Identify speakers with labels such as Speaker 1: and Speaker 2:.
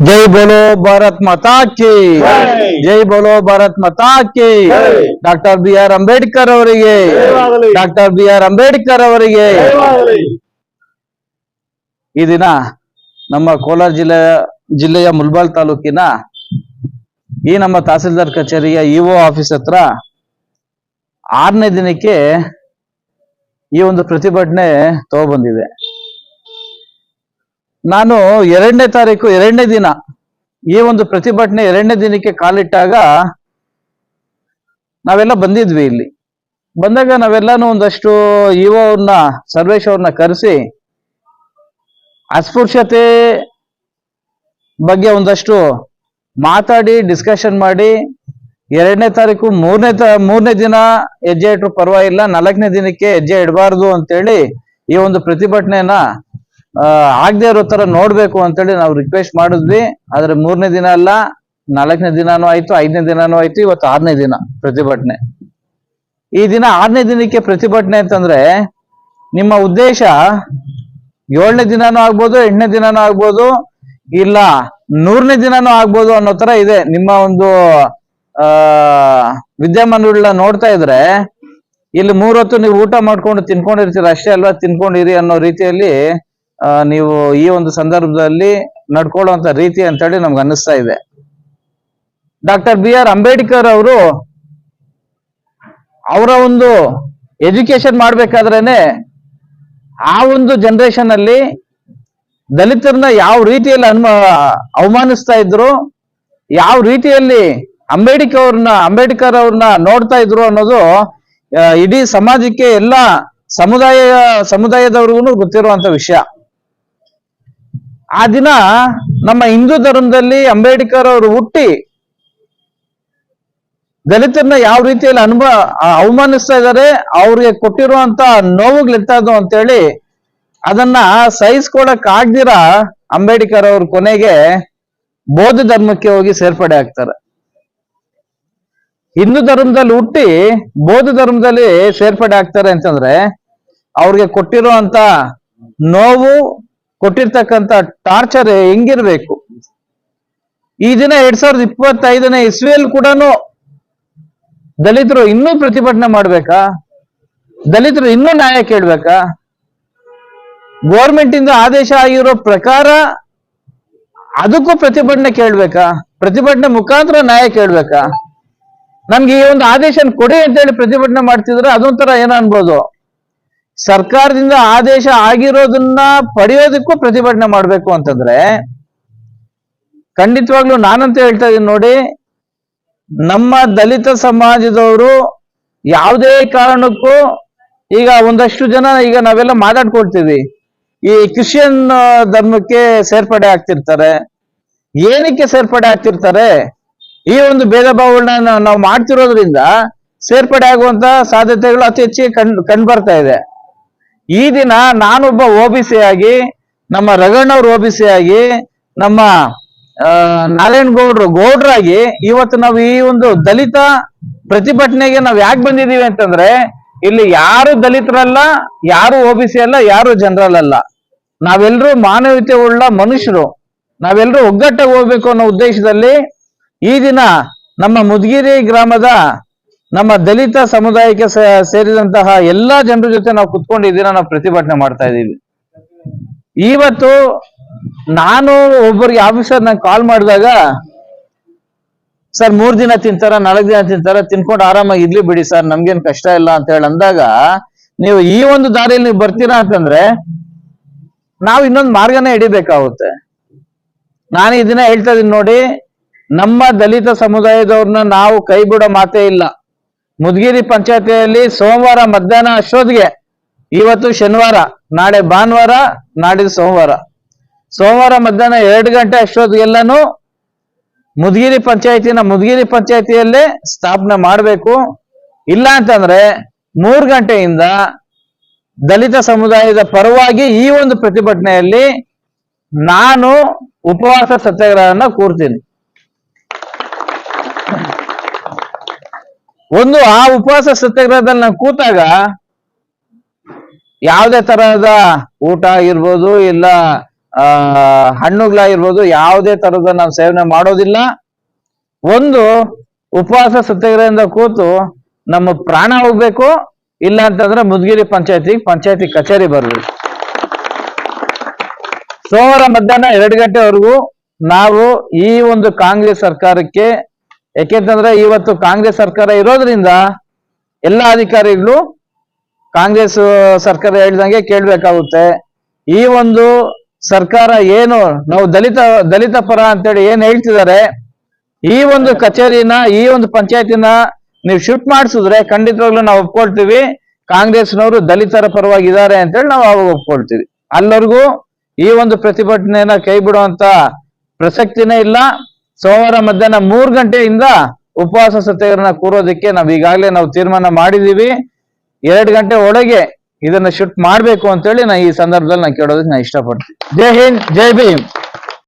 Speaker 1: जय बोलो भारत माता की जय बोलो भारत माता की डॉक्टर बी आर अंबेडकर ಅವರಿಗೆ ಡಾಕ್ಟರ್ ಬಿ ಆರ್ ಅಂಬೇಡ್ಕರ್ ಅವರಿಗೆ ಈ ದಿನ ನಮ್ಮ ಕೋಲಾರ ಜಿಲ್ಲೆಯ ಮುಲ್ಬಾಲ್ ತಾಲೂಕಿನ ಈ ನಮ್ಮ ತಹಸೀಲ್ದಾರ್ ಕಚೇರಿಯ ಇಒ ಆಫೀಸ್ ಹತ್ರ 6ನೇ ದಿನಕ್ಕೆ ಈ ಒಂದು ಪ್ರತಿಭಟನೆ ತಗೊಂಡ್ಬಂದಿದೆ. ನಾನು 2ನೇ ತಾರೀಕು 2ನೇ ದಿನ ಈ ಒಂದು ಪ್ರತಿಭಟನೆ 2ನೇ ದಿನಕ್ಕೆ ಕಾಲಿಟ್ಟಾಗ ನಾವೆಲ್ಲ ಬಂದಿದ್ವಿ. ಇಲ್ಲಿ ಬಂದಾಗ ನಾವೆಲ್ಲಾನು ಒಂದಷ್ಟು ಇಒ ಅವ್ರನ್ನ ಸರ್ವೇಶ್ ಅವ್ರನ್ನ ಕರೆಸಿ ಅಸ್ಪೃಶ್ಯತೆ ಬಗ್ಗೆ ಒಂದಷ್ಟು ಮಾತಾಡಿ ಡಿಸ್ಕಷನ್ ಮಾಡಿ 2ನೇ ತಾರೀಕು 3ನೇ ದಿನ ಹೆಜ್ಜೆ ಇಟ್ಟರು ಪರವಾಗಿಲ್ಲ, 4ನೇ ದಿನಕ್ಕೆ ಹೆಜ್ಜೆ ಇಡಬಾರ್ದು ಅಂತೇಳಿ ಈ ಒಂದು ಪ್ರತಿಭಟನೆಯನ್ನ ಆಗದೆ ಇರೋ ತರ ನೋಡ್ಬೇಕು ಅಂತೇಳಿ ನಾವು ರಿಕ್ವೆಸ್ಟ್ ಮಾಡಿದ್ವಿ. ಆದ್ರೆ 3ನೇ ದಿನ ಅಲ್ಲ, 4ನೇ ದಿನಾನು ಆಯ್ತು, 5ನೇ ದಿನಾನು ಆಯ್ತು, ಇವತ್ತು 6ನೇ ದಿನ ಪ್ರತಿಭಟನೆ. ಈ ದಿನ 6ನೇ ದಿನಕ್ಕೆ ಪ್ರತಿಭಟನೆ ಅಂತಂದ್ರೆ ನಿಮ್ಮ ಉದ್ದೇಶ 7ನೇ ದಿನಾನು ಆಗ್ಬೋದು, 8ನೇ ದಿನಾನು ಆಗ್ಬೋದು, ಇಲ್ಲ 100ನೇ ದಿನಾನು ಆಗ್ಬೋದು ಅನ್ನೋ ತರ ಇದೆ. ನಿಮ್ಮ ಒಂದು ವಿದ್ಯಮಾನಗಳನ್ನ ನೋಡ್ತಾ ಇದ್ರೆ ಇಲ್ಲಿ 3 ಹೊತ್ತು ನೀವು ಊಟ ಮಾಡ್ಕೊಂಡು ತಿನ್ಕೊಂಡಿರ್ತೀರ ಅಷ್ಟೇ ಅಲ್ವಾ, ತಿನ್ಕೊಂಡಿರಿ ಅನ್ನೋ ರೀತಿಯಲ್ಲಿ ನೀವು ಈ ಒಂದು ಸಂದರ್ಭದಲ್ಲಿ ನಡ್ಕೊಳ್ಳುವಂತ ರೀತಿ ಅಂತೇಳಿ ನಮ್ಗೆ ಅನ್ನಿಸ್ತಾ ಇದೆ. ಡಾಕ್ಟರ್ ಬಿ ಆರ್ ಅಂಬೇಡ್ಕರ್ ಅವರು ಅವರ ಒಂದು ಎಜುಕೇಶನ್ ಮಾಡ್ಬೇಕಾದ್ರೇನೆ ಆ ಒಂದು ಜನರೇಷನ್ ಅಲ್ಲಿ ದಲಿತರನ್ನ ಯಾವ ರೀತಿಯಲ್ಲಿ ಅವಮಾನಿಸ್ತಾ ಇದ್ರು, ಯಾವ ರೀತಿಯಲ್ಲಿ ಅಂಬೇಡ್ಕರ್ ಅವ್ರನ್ನ ನೋಡ್ತಾ ಇದ್ರು ಅನ್ನೋದು ಇಡೀ ಸಮಾಜಕ್ಕೆ ಎಲ್ಲ ಸಮುದಾಯದವ್ರಿಗೂ ಗೊತ್ತಿರುವಂತ ವಿಷಯ. ಆ ದಿನ ನಮ್ಮ ಹಿಂದೂ ಧರ್ಮದಲ್ಲಿ ಅಂಬೇಡ್ಕರ್ ಅವರು ಹುಟ್ಟಿ ದಲಿತರನ್ನ ಯಾವ ರೀತಿಯಲ್ಲಿ ಅವಮಾನಿಸ್ತಾ ಇದ್ದಾರೆ, ಅವ್ರಿಗೆ ಕೊಟ್ಟಿರುವಂತ ನೋವುಗಳು ಇದ್ದು ಅಂತೇಳಿ ಅದನ್ನ ಸಹಿಸ್ಕೊಳಕ್ ಆಗ್ದಿರ ಅಂಬೇಡ್ಕರ್ ಅವ್ರ ಕೊನೆಗೆ ಬೌದ್ಧ ಧರ್ಮಕ್ಕೆ ಹೋಗಿ ಸೇರ್ಪಡೆ ಆಗ್ತಾರೆ. ಹಿಂದೂ ಧರ್ಮದಲ್ಲಿ ಹುಟ್ಟಿ ಬೌದ್ಧ ಧರ್ಮದಲ್ಲಿ ಸೇರ್ಪಡೆ ಆಗ್ತಾರೆ ಅಂತಂದ್ರೆ ಅವ್ರಿಗೆ ಕೊಟ್ಟಿರುವಂತ ನೋವು, ಕೊಟ್ಟಿರ್ತಕ್ಕಂಥ ಟಾರ್ಚರ್ ಹೆಂಗಿರ್ಬೇಕು. ಈ ದಿನ 2025ನೇ ಇಸ್ವಿಯಲ್ಲಿ ಕೂಡ ದಲಿತರು ಇನ್ನೂ ಪ್ರತಿಭಟನೆ ಮಾಡ್ಬೇಕಾ? ದಲಿತರು ಇನ್ನೂ ನ್ಯಾಯ ಕೇಳ್ಬೇಕಾ? ಗೋರ್ಮೆಂಟ್ ಇಂದ ಆದೇಶ ಆಗಿರೋ ಪ್ರಕಾರ ಅದಕ್ಕೂ ಪ್ರತಿಭಟನೆ ಕೇಳ್ಬೇಕಾ? ಪ್ರತಿಭಟನೆ ಮುಖಾಂತರ ನ್ಯಾಯ ಕೇಳ್ಬೇಕಾ? ನಮ್ಗೆ ಈ ಒಂದು ಆದೇಶ ಕೊಡಿ ಅಂತೇಳಿ ಪ್ರತಿಭಟನೆ ಮಾಡ್ತಿದ್ರೆ ಅದೊಂಥರ ಏನೋ ಅನ್ಬೋದು. ಸರ್ಕಾರದಿಂದ ಆದೇಶ ಆಗಿರೋದನ್ನ ಪಡೆಯೋದಕ್ಕೂ ಪ್ರತಿಭಟನೆ ಮಾಡ್ಬೇಕು ಅಂತಂದ್ರೆ ಖಂಡಿತವಾಗ್ಲೂ ನಾನಂತ ಹೇಳ್ತಾ ಇದೀನಿ ನೋಡಿ, ನಮ್ಮ ದಲಿತ ಸಮಾಜದವರು ಯಾವುದೇ ಕಾರಣಕ್ಕೂ ಈಗ ಒಂದಷ್ಟು ಜನ ಈಗ ನಾವೆಲ್ಲ ಮಾತಾಡ್ಕೊಳ್ತೀವಿ, ಈ ಕ್ರಿಶ್ಚಿಯನ್ ಧರ್ಮಕ್ಕೆ ಸೇರ್ಪಡೆ ಆಗ್ತಿರ್ತಾರೆ. ಏನಕ್ಕೆ ಸೇರ್ಪಡೆ ಆಗ್ತಿರ್ತಾರೆ? ಈ ಒಂದು ಭೇದ ಭಾವಗಳನ್ನ ನಾವು ಮಾಡ್ತಿರೋದ್ರಿಂದ ಸೇರ್ಪಡೆ ಆಗುವಂತ ಸಾಧ್ಯತೆಗಳು ಅತಿ ಹೆಚ್ಚಿಗೆ ಕಂಡು ಬರ್ತಾ ಇದೆ. ಈ ದಿನ ನಾನೊಬ್ಬ OBC ಆಗಿ, ನಮ್ಮ ರಗಣ್ಣವ್ರು OBC ಆಗಿ, ನಮ್ಮ ನಾರಾಯಣಗೌಡ್ರು ಗೌಡ್ರಾಗಿ ಇವತ್ತು ನಾವು ಈ ಒಂದು ದಲಿತ ಪ್ರತಿಭಟನೆಗೆ ನಾವು ಯಾಕೆ ಬಂದಿದೀವಿ ಅಂತಂದ್ರೆ ಇಲ್ಲಿ ಯಾರು ದಲಿತರಲ್ಲ, ಯಾರು OBC ಅಲ್ಲ, ಯಾರು ಜನರಲ್ ಅಲ್ಲ, ನಾವೆಲ್ಲರೂ ಮಾನವೀಯತೆ ಉಳ್ಳ ಮನುಷ್ಯರು, ನಾವೆಲ್ಲರೂ ಒಗ್ಗಟ್ಟಾಗಿ ಹೋಗ್ಬೇಕು ಅನ್ನೋ ಉದ್ದೇಶದಲ್ಲಿ ಈ ದಿನ ನಮ್ಮ ಮುದ್ಗಿರಿ ಗ್ರಾಮದ ನಮ್ಮ ದಲಿತ ಸಮುದಾಯಕ್ಕೆ ಸೇರಿದಂತಹ ಎಲ್ಲಾ ಜನರ ಜೊತೆ ನಾವು ಕುತ್ಕೊಂಡು ಈ ದಿನ ನಾವು ಪ್ರತಿಭಟನೆ ಮಾಡ್ತಾ ಇದ್ದೀವಿ. ಇವತ್ತು ನಾನು ಒಬ್ಬರಿಗೆ ಆಫೀಸರ್ ನಂಗೆ ಕಾಲ್ ಮಾಡಿದಾಗ, ಸರ್ 3 ದಿನ ತಿಂತಾರ, 4 ದಿನ ತಿಂತಾರ, ತಿನ್ಕೊಂಡು ಆರಾಮಾಗಿ ಇರ್ಲಿ ಬಿಡಿ ಸರ್, ನಮ್ಗೇನ್ ಕಷ್ಟ ಇಲ್ಲ ಅಂತ ಹೇಳಿ ಅಂದಾಗ ನೀವು ಈ ಒಂದು ದಾರಿಯಲ್ಲಿ ನೀವು ಬರ್ತೀರಾ ಅಂತಂದ್ರೆ ನಾವು ಇನ್ನೊಂದು ಮಾರ್ಗನೇ ಹಿಡಿಬೇಕಾಗುತ್ತೆ. ನಾನು ಈ ದಿನ ಹೇಳ್ತಾ ಇದೀನಿ ನೋಡಿ, ನಮ್ಮ ದಲಿತ ಸಮುದಾಯದವ್ರನ್ನ ನಾವು ಕೈ ಬಿಡೋ ಮಾತೇ ಇಲ್ಲ. ಮುದ್ಗಿರಿ ಪಂಚಾಯತಿಯಲ್ಲಿ ಸೋಮವಾರ ಮಧ್ಯಾಹ್ನ ಅಷ್ಟೊತ್ತಿಗೆ, ಇವತ್ತು ಶನಿವಾರ, ನಾಳೆ ಭಾನುವಾರ, ನಾಡಿದ್ದು ಸೋಮವಾರ ಮಧ್ಯಾಹ್ನ 2 ಗಂಟೆ ಅಷ್ಟೊತ್ತಿಗೆಲ್ಲಾನು ಮುದ್ಗಿರಿ ಪಂಚಾಯತಿಯಲ್ಲೇ ಸ್ಥಾಪನೆ ಮಾಡಬೇಕು. ಇಲ್ಲ ಅಂತಂದ್ರೆ 3 ಗಂಟೆಯಿಂದ ದಲಿತ ಸಮುದಾಯದ ಪರವಾಗಿ ಈ ಒಂದು ಪ್ರತಿಭಟನೆಯಲ್ಲಿ ನಾನು ಉಪವಾಸ ಸತ್ಯಾಗ್ರಹನ ಕೂರ್ತೀನಿ. ಆ ಉಪವಾಸ ಸತ್ಯಾಗ್ರಹದಲ್ಲಿ ನಾನು ಕೂತಾಗ ಯಾವುದೇ ತರಹದ ಊಟ ಇರ್ಬೋದು, ಇಲ್ಲ ಹಣ್ಣುಗಳಾಗಿರ್ಬೋದು ಯಾವುದೇ ತರದ ನಾವು ಸೇವನೆ ಮಾಡೋದಿಲ್ಲ. ಒಂದು ಉಪವಾಸ ಸತ್ಯಾಗ್ರಹದಿಂದ ಕೂತು ನಮ್ಮ ಪ್ರಾಣ ಹೋಗ್ಬೇಕು, ಇಲ್ಲ ಅಂತಂದ್ರೆ ಮುದ್ಗಿರಿ ಪಂಚಾಯತಿ ಕಚೇರಿ ಬರ್ಬೇಕು. ಸೋಮವಾರ ಮಧ್ಯಾಹ್ನ 2 ಗಂಟೆವರೆಗೂ ನಾವು ಈ ಒಂದು ಕಾಂಗ್ರೆಸ್ ಸರ್ಕಾರಕ್ಕೆ, ಯಾಕೆಂತಂದ್ರೆ ಇವತ್ತು ಕಾಂಗ್ರೆಸ್ ಸರ್ಕಾರ ಇರೋದ್ರಿಂದ ಎಲ್ಲ ಅಧಿಕಾರಿಗಳು ಕಾಂಗ್ರೆಸ್ ಸರ್ಕಾರ ಹೇಳ್ದಂಗೆ ಕೇಳ್ಬೇಕಾಗುತ್ತೆ. ಈ ಒಂದು ಸರ್ಕಾರ ಏನು ನಾವು ದಲಿತ ಪರ ಅಂತೇಳಿ ಏನ್ ಹೇಳ್ತಿದ್ದಾರೆ, ಈ ಒಂದು ಕಚೇರಿನ, ಈ ಒಂದು ಪಂಚಾಯತಿನ ನೀವು ಶಿಫ್ಟ್ ಮಾಡಿಸಿದ್ರೆ ಖಂಡಿತವಾಗ್ಲೂ ನಾವು ಒಪ್ಕೊಳ್ತೀವಿ. ಕಾಂಗ್ರೆಸ್ನವರು ದಲಿತರ ಪರವಾಗಿದ್ದಾರೆ ಅಂತೇಳಿ ನಾವು ಅವಾಗ ಒಪ್ಕೊಳ್ತೀವಿ. ಅಲ್ಲರಿಗೂ ಈ ಒಂದು ಪ್ರತಿಭಟನೆಯನ್ನ ಕೈ ಬಿಡುವಂತ ಪ್ರಸಕ್ತಿನೇ ಇಲ್ಲ. ಸೋಮವಾರ ಮಧ್ಯಾಹ್ನ 3 ಗಂಟೆಯಿಂದ ಉಪವಾಸ ಸತ್ಯಾಗ್ರಹ ಕೂರೋದಕ್ಕೆ ಈಗಾಗಲೇ ನಾವು ತೀರ್ಮಾನ ಮಾಡಿದೀವಿ. 2 ಗಂಟೆ ಒಳಗೆ ಇದನ್ನ ಶಿಫ್ಟ್ ಮಾಡ್ಬೇಕು ಅಂತೇಳಿ ಈ ಸಂದರ್ಭದಲ್ಲಿ ಕೇಳೋದಕ್ಕೆ ಇಷ್ಟಪಡ್ತೀನಿ. ಜೈ ಹಿಂದ್, ಜೈ ಭೀಮ್.